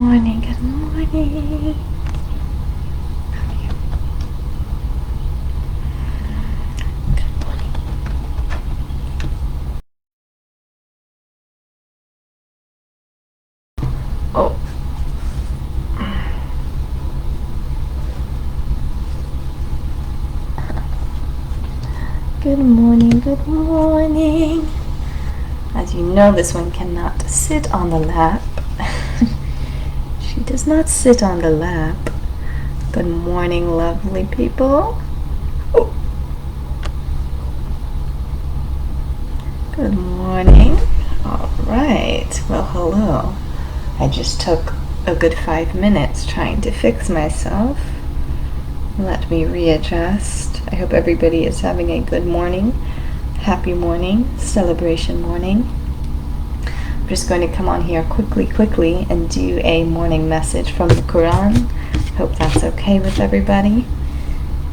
Morning, good morning. Good morning. Oh. Good morning, good morning. As you know, this one cannot sit on the lap. She does not sit on the lap. Good morning, lovely people. Oh. Good morning. All right. Well, hello. I just took a good 5 minutes trying to fix myself. Let me readjust. I hope everybody is having a good morning, happy morning, celebration morning. I'm just going to come on here quickly and do a morning message from the Qur'an. Hope that's okay with everybody.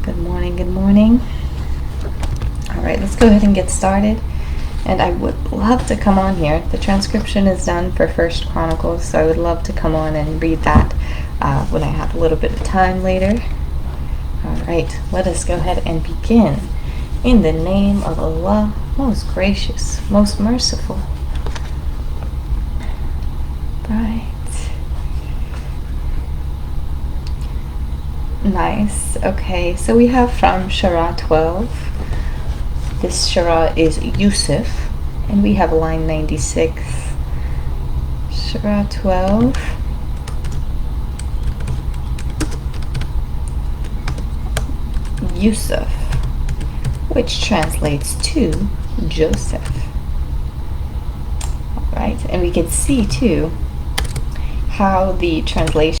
Good morning, good morning. All right, let's go ahead and get started. And I would love to come on here. The transcription is done for First Chronicles, so I would love to come on and read that when I have a little bit of time later. All right, let us go ahead and begin. In the name of Allah, most gracious, most merciful. Right. Nice. Okay, so we have from Surah 12. This Surah is Yusuf, and we have line 96. Surah 12. Yusuf, which translates to Joseph. All right, and we can see too how the translation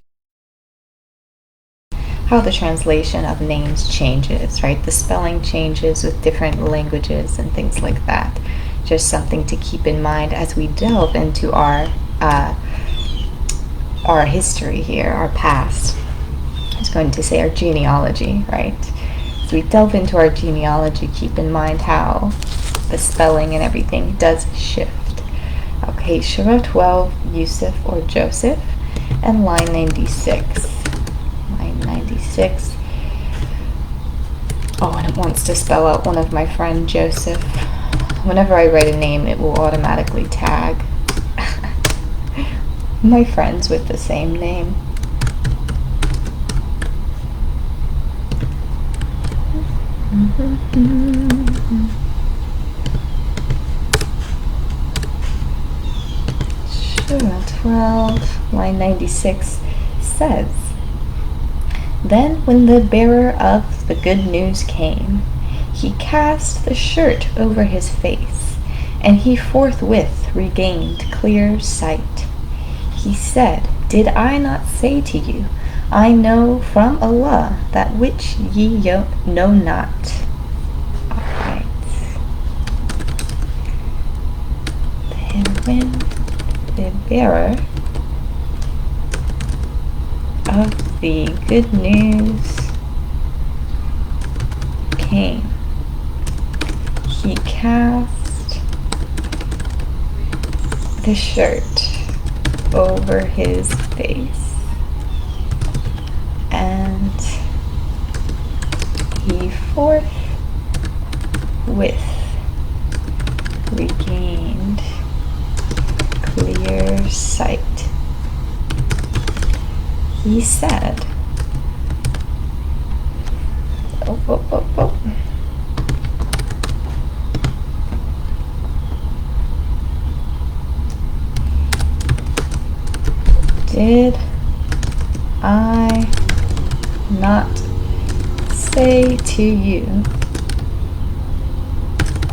of names changes, right? The spelling changes with different languages and things like that. Just something to keep in mind as we delve into our history here, our past. I was going to say our genealogy, right? As we delve into our genealogy, keep in mind how the spelling and everything does shift. Okay, Surah 12, Yusuf or Joseph, and line 96. Line 96. Oh, and it wants to spell out one of my friend Joseph. Whenever I write a name, it will automatically tag my friends with the same name. Surah 12, line 96 says, "Then when the bearer of the good news came, he cast the shirt over his face, and he forthwith regained clear sight. He said, 'Did I not say to you, I know from Allah that which ye know not?'" All right. Then when the bearer of the good news came, he cast the shirt over his face, and he forthwith regained clear sight. He said, "Did I not say to you,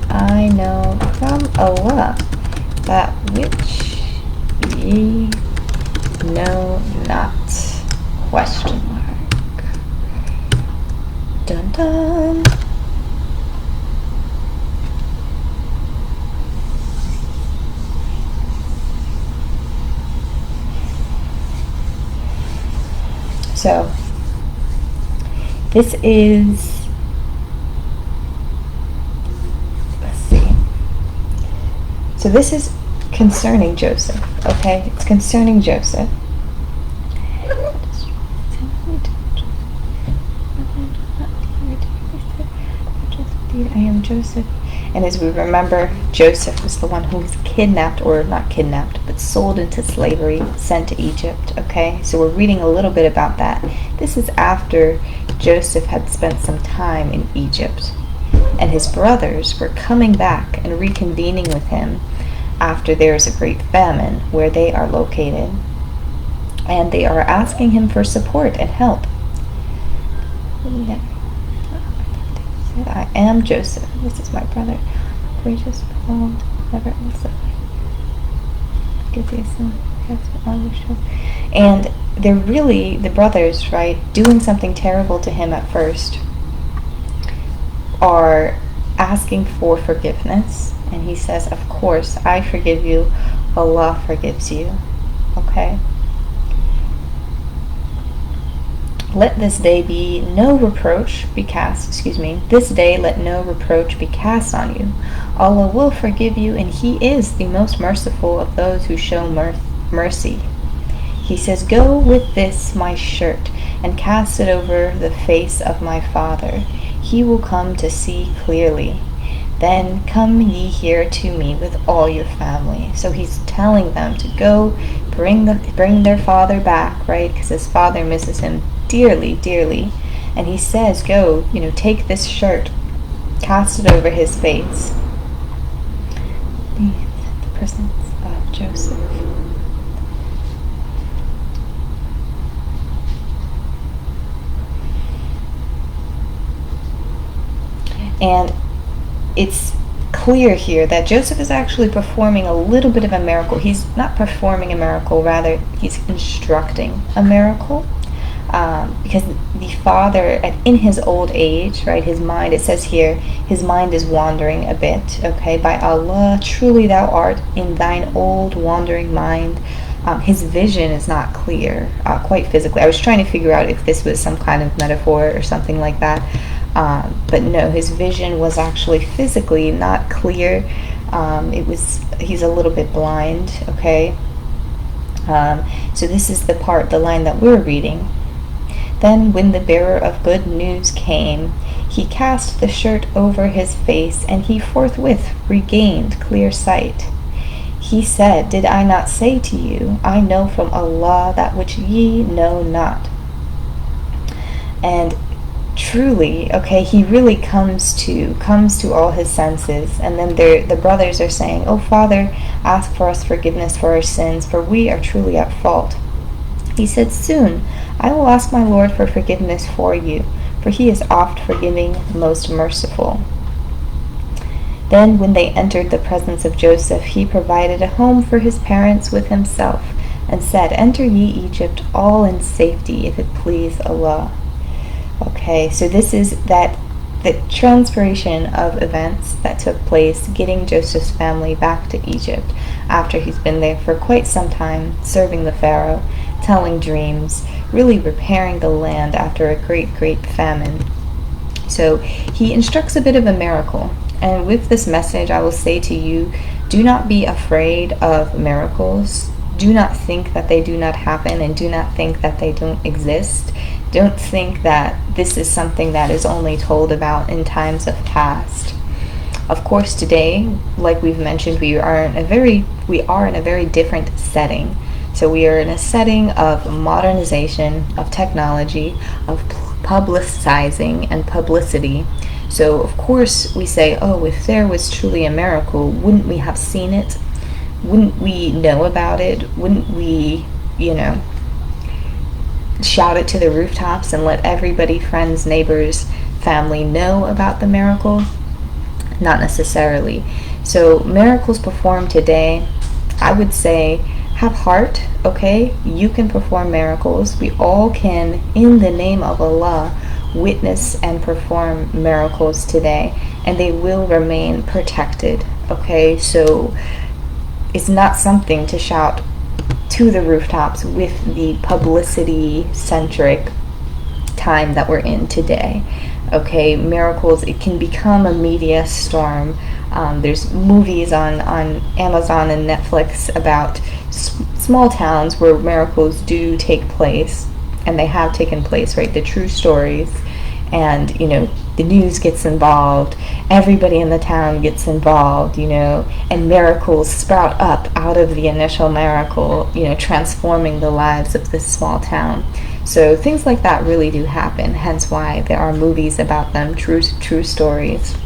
I know from Allah that which ye know not?" Question mark. Dun dun. So this is, let's see. So this is concerning Joseph, okay? It's concerning Joseph. am Joseph. And as we remember, Joseph was the one who was kidnapped, or not kidnapped, but sold into slavery, sent to Egypt, okay? So we're reading a little bit about that. This is after Joseph had spent some time in Egypt. And his brothers were coming back and reconvening with him after there is a great famine where they are located. And they are asking him for support and help. I am Joseph. This is my brother. Gracious, bold, never and they're really, the brothers, right, doing something terrible to him at first, are asking for forgiveness. And he says, of course, I forgive you. Allah forgives you. Okay? Let this day be no reproach be cast, this day let no reproach be cast on you. Allah will forgive you, and He is the most merciful of those who show mercy. He says, go with this my shirt, and cast it over the face of my father. He will come to see clearly. Then come ye here to me with all your family. So he's telling them to go bring their father back, right? Because his father misses him dearly, dearly. And he says, go, take this shirt, cast it over his face. The presence of Joseph. And it's clear here that Joseph is actually performing a little bit of a miracle. He's not performing a miracle, rather he's instructing a miracle. Because the father, in his old age, right, his mind, it says here, his mind is wandering a bit, okay? By Allah, truly thou art in thine old wandering mind. His vision is not clear, quite physically. I was trying to figure out if this was some kind of metaphor or something like that. But no, his vision was actually physically not clear. He's a little bit blind, okay? So this is the line that we're reading. Then when the bearer of good news came, he cast the shirt over his face, and he forthwith regained clear sight. He said, did I not say to you, I know from Allah that which ye know not? And truly, okay, he really comes to all his senses. And then the brothers are saying, oh Father, ask for us forgiveness for our sins, for we are truly at fault. He said, soon I will ask my Lord for forgiveness for you, for He is oft forgiving, most merciful. Then when they entered the presence of Joseph, he provided a home for his parents with himself, and said, enter ye Egypt all in safety, if it please Allah. Okay, so this is the transpiration of events that took place, getting Joseph's family back to Egypt after he's been there for quite some time, serving the Pharaoh, telling dreams, really repairing the land after a great, great famine. So he instructs a bit of a miracle. And with this message, I will say to you, do not be afraid of miracles. Do not think that they do not happen, and do not think that they don't exist. Don't think that this is something that is only told about in times of past. Of course, today, like we've mentioned, we are in a very different setting. So we are in a setting of modernization, of technology, of publicizing and publicity. So of course we say, oh, if there was truly a miracle, wouldn't we have seen it? Wouldn't we know about it? Wouldn't we, shout it to the rooftops and let everybody, friends, neighbors, family know about the miracle? Not necessarily. So miracles performed today, I would say, have heart, okay? You can perform miracles. We all can, in the name of Allah, witness and perform miracles today, and they will remain protected, okay? So it's not something to shout to the rooftops with the publicity-centric time that we're in today. Okay, miracles, it can become a media storm. There's movies on Amazon and Netflix about small towns where miracles do take place, and they have taken place, right? The true stories. and the news gets involved, everybody in the town gets involved, and miracles sprout up out of the initial miracle, transforming the lives of this small town. So things like that really do happen, hence why there are movies about them, true stories.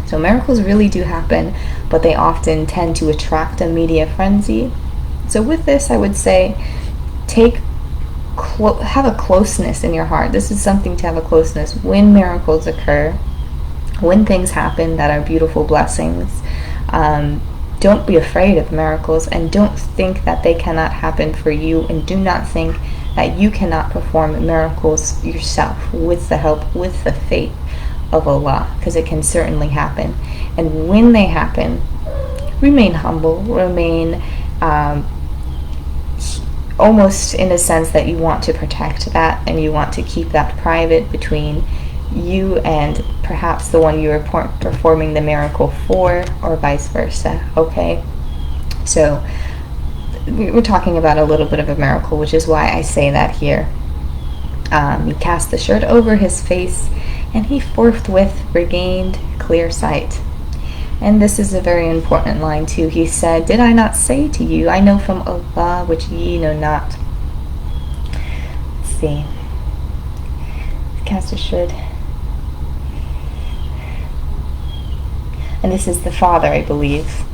So miracles really do happen, but they often tend to attract a media frenzy. So with this, I would say have a closeness in your heart. This is something to have a closeness when miracles occur, when things happen that are beautiful blessings. Don't be afraid of miracles, and don't think that they cannot happen for you, and do not think that you cannot perform miracles yourself with the help, with the faith of Allah, because it can certainly happen. And when they happen, remain humble, remain almost in a sense that you want to protect that, and you want to keep that private between you and perhaps the one you are performing the miracle for, or vice versa. Okay, so we're talking about a little bit of a miracle, which is why I say that here. He cast the shirt over his face, and he forthwith regained clear sight. And this is a very important line too. He said, "Did I not say to you, I know from Allah which ye know not?" Let's see. Cast a shirt. And this is the father, I believe,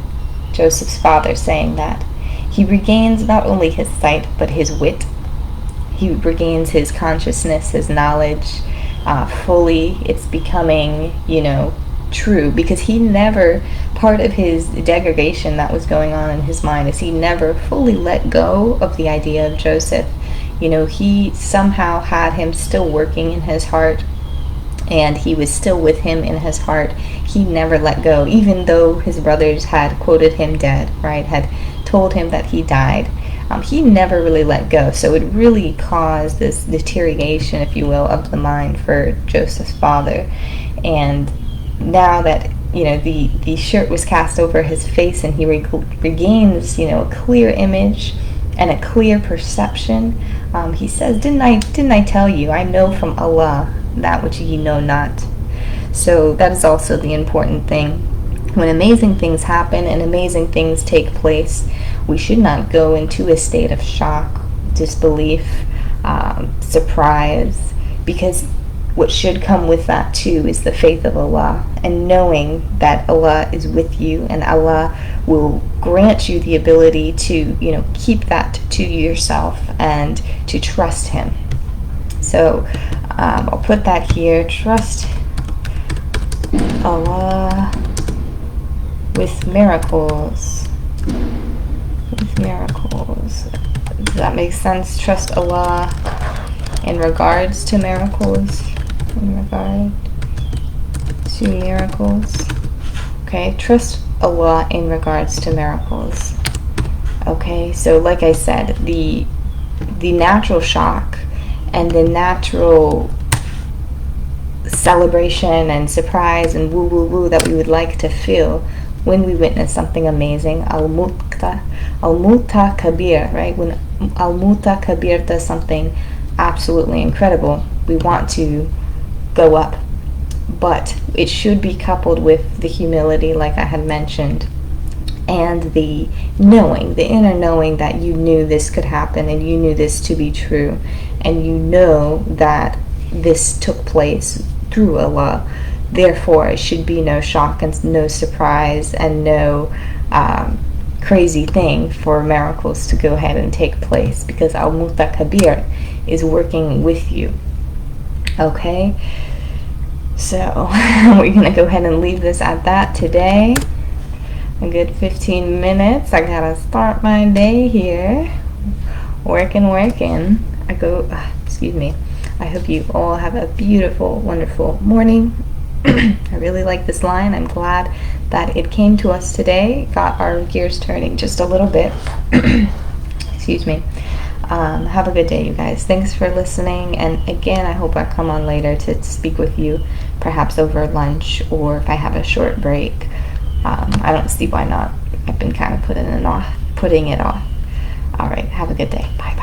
Joseph's father, saying that. He regains not only his sight, but his wit. He regains his consciousness, his knowledge fully. It's becoming, true, because he never, part of his degradation that was going on in his mind is he never fully let go of the idea of Joseph. He somehow had him still working in his heart, and he was still with him in his heart. He never let go, even though his brothers had quoted him dead, right, had told him that he died. He never really let go. So it really caused this deterioration, if you will, of the mind for Joseph's father. And now that the shirt was cast over his face, and he regains a clear image and a clear perception, he says, didn't I tell you, I know from Allah that which ye know not. So that is also the important thing. When amazing things happen and amazing things take place, we should not go into a state of shock, disbelief, surprise, because what should come with that too is the faith of Allah, and knowing that Allah is with you, and Allah will grant you the ability to keep that to yourself and to trust Him. So I'll put that here. Trust Allah with miracles. With miracles. Does that make sense? Trust Allah in regards to miracles. In regard to miracles. Okay, trust Allah in regards to miracles. Okay, so like I said, the natural shock and the natural celebration and surprise and woo woo woo that we would like to feel when we witness something amazing, al-multa kabir, right? When al-multa kabir does something absolutely incredible, we want to go up, but it should be coupled with the humility, like I had mentioned, and the knowing, the inner knowing that you knew this could happen, and you knew this to be true, and you know that this took place through Allah. Therefore, it should be no shock and no surprise and no crazy thing for miracles to go ahead and take place, because Al-Mutakabir is working with you. Okay, so we're going to go ahead and leave this at that today. A good 15 minutes. I gotta start my day here. Working. Excuse me. I hope you all have a beautiful, wonderful morning. I really like this line. I'm glad that it came to us today. Got our gears turning just a little bit. Excuse me. Have a good day, you guys. Thanks for listening. And again, I hope I come on later to speak with you, perhaps over lunch, or if I have a short break. I don't see why not. I've been kind of putting it off. All right. Have a good day. Bye.